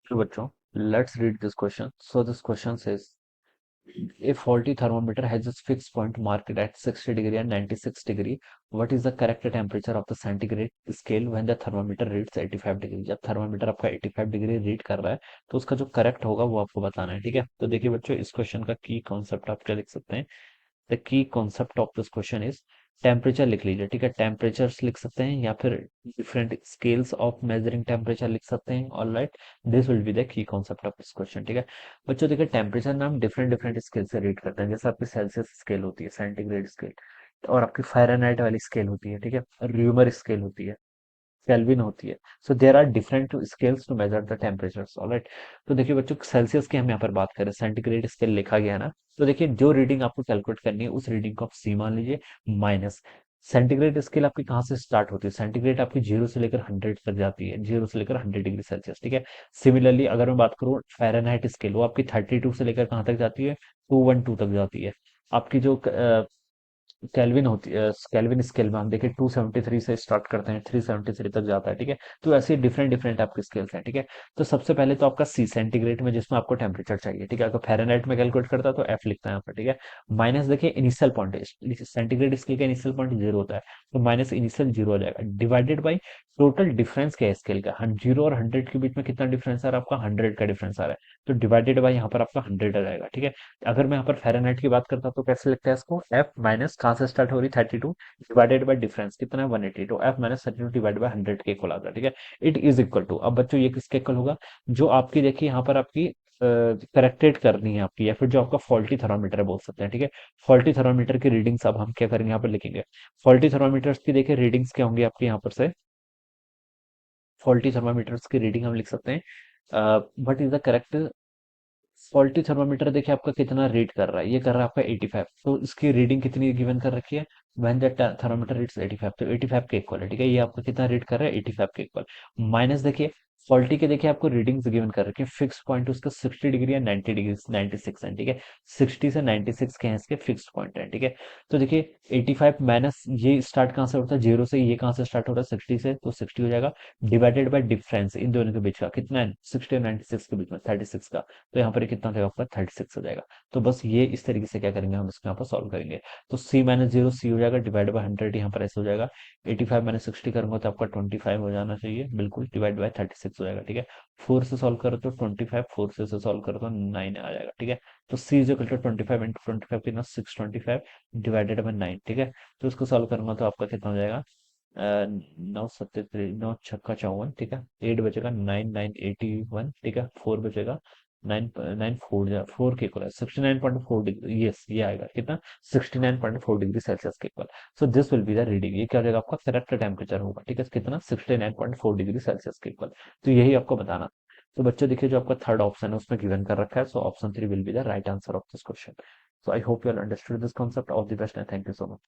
तो बच्चों, let's read this question. So this question says a faulty thermometer has its fixed point marked at 60 degree and 96 degree. What is the correct temperature of the centigrade scale when the thermometer reads 85 degree? जब thermometer आपका 85 degree read कर रहा है तो उसका जो correct होगा वो आपको बताना है। ठीक है, तो देखिए बच्चों, इस क्वेश्चन का की कॉन्सेप्ट आप क्या लिख सकते हैं। The key concept of this question is, temperature लिख लीजिए। ठीक है, टेम्परेचर्स लिख सकते हैं या फिर different scales of measuring temperature लिख सकते हैं। All right, this will be the key concept of this question. ठीक है बच्चों, देखिए टेम्परेचर ना हम डिफरेंट डिफरेंट स्केल से रीड करते हैं। जैसे आपकी सेल्सियस स्केल होती है, सेंटीग्रेड स्केल, और आपकी फ़ारेनहाइट वाली स्केल होती है। ठीक है, र्यूमर स्केल होती है, केल्विन होती है। So there are different scales to measure the temperatures. Alright, तो देखिए बच्चों, सेल्सियस की हम यहाँ पर बात करें, सेंटीग्रेड स्केल लिखा गया है ना, तो देखिए जो रीडिंग आपको कैलकुलेट करनी है उस रीडिंग को आप सी मान लीजिए, माइनस सेंटीग्रेड स्केल आपकी कहाँ से स्टार्ट होती है। सेंटीग्रेड आपकी 0 से लेकर 100 तक जाती है, 0 से लेकर 100 डिग्री सेल्सियस। ठीक है, सिमिलरली अगर मैं बात करूँ फ़ारेनहाइट स्केल, वो आपकी 32 से लेकर कहाँ तक जाती है, 212 तक जाती है। आपकी जो केल्विन होती है, केल्विन स्केल में हम देखें 273 से स्टार्ट करते हैं, 373 तक जाता है। ठीक है, तो ऐसे डिफरेंट डिफरेंट आपके स्केल्स हैं। ठीक है, तो सबसे पहले तो आपका सी सेंटीग्रेड में, जिसमें आपको टेम्परेचर चाहिए। ठीक है, अगर फ़ारेनहाइट में कैलकुलेट करता है तो एफ लिखता है यहाँ पर। ठीक है, माइनस देखिए इनिशियल पॉइंट, सेंटीग्रेड स्केल का इनिशियल पॉइंट जीरो होता है, तो माइनस इनिशियल जीरो हो जाएगा, डिवाइडेड बाई टोटल डिफरेंस क्या है स्केल का। जीरो और 100 के बीच में कितना डिफरेंस आ रहा है आपका, 100 का डिफरेंस आ रहा है, तो डिवाइडेड बाई यहाँ पर आपका 100 आ जाएगा। ठीक है, अगर मैं यहाँ पर फ़ारेनहाइट की बात करता तो कैसे लिखते हैं इसको, एफ माइनस कहाँ से स्टार्ट हो रही, 32 डिवाइडेड बाय डिफरेंस कितना है, 180, तो एफ माइनस 32 डिवाइडेड बाय 100 के इक्वल आता है। ठीक है, इट इज इक्वल टू, अब बच्चों ये किसके इक्वल होगा, जो आपकी देखिए यहाँ पर आपकी करेक्टेड करनी है आपकी, या फिर जो आपका फॉल्टी थर्मामीटर है बोल सकते हैं। ठीक है, फॉल्टी थर्मामीटर की रीडिंग्स अब हम क्या करेंगे, यहाँ पर लिखेंगे। फॉल्टी थर्मामीटर्स की देखिए रीडिंग्स क्या होंगी आपके यहाँ पर से, फॉल्टी थर्मामीटर्स की रीडिंग हम लिख सकते हैं। What is the correct faulty thermometer, देखिए आपका कितना रीड कर रहा है, ये कर रहा है आपका 85, तो इसकी रीडिंग कितनी गिवन कर रखी है, व्हेन द थर्मामीटर रीड्स 85, तो 85 के इक्वल है। ठीक है, ये आपका कितना रीड कर रहा है, 85 के इक्वल, माइनस देखिए फॉल्टी के, देखिए आपको रीडिंग्स गिवन कर रखी है, फिक्स पॉइंट उसका 60 डिग्री या 90 डिग्री, 96 है। ठीक है, 60 से 96 के हैं इसके फिक्स पॉइंट है। ठीक है, तो देखिए 85 माइनस ये स्टार्ट कहाँ से होता है, जीरो से, ये कहाँ से स्टार्ट हो रहा है, 60 से, तो 60 हो जाएगा, डिवाइडेड बाय डिफरेंस इन दोनों के बीच का कितना है, 60 और 96 के बीच में 36 का, तो यहाँ पर कितना हो जाएगा आपका, 36 हो जाएगा। तो बस ये इस तरीके से क्या करेंगे, हम इसको यहाँ पर सॉल्व करेंगे। तो सी माइनस जीरो सी हो जाएगा, डिवाइड बाय 100 यहाँ पर ऐसे हो जाएगा, 85 माइनस 60 करूंगा तो आपका 25 हो जाना चाहिए, बिल्कुल, डिवाइड बाय 36 हो जाएगा। ठीक है, 4 से सॉल्व करो तो 25, 4 से सॉल्व करो तो 9 आ जाएगा। ठीक है, तो सी इज इक्वल टू 25 इंटू 25 कितना, 625 डिवाइडेड बाय 9। ठीक है, तो इसको सॉल्व करूंगा तो आपका कितना हो जाएगा, 9 नौ छक्का 54। ठीक है, 8 बचेगा, 9 9 81। ठीक है, 4 बचेगा, 9 9 4 के इक्वल है, 69.4 डिग्री, यस ये आएगा कितना, 69.4 डिग्री सेल्सियस के equal. So this will be the reading, ये क्या हो जाएगा आपका करेक्ट टेम्परेचर होगा। ठीक है, कितना, 69.4 डिग्री सेल्सियस के इक्वल। तो यही आपको बताना। तो बच्चों देखिए, जो आपका थर्ड ऑप्शन है उसमें गिवन कर रखा है, so option 3 will be the right answer of this question. So I hope you all understood this concept. All the best and thank you so much.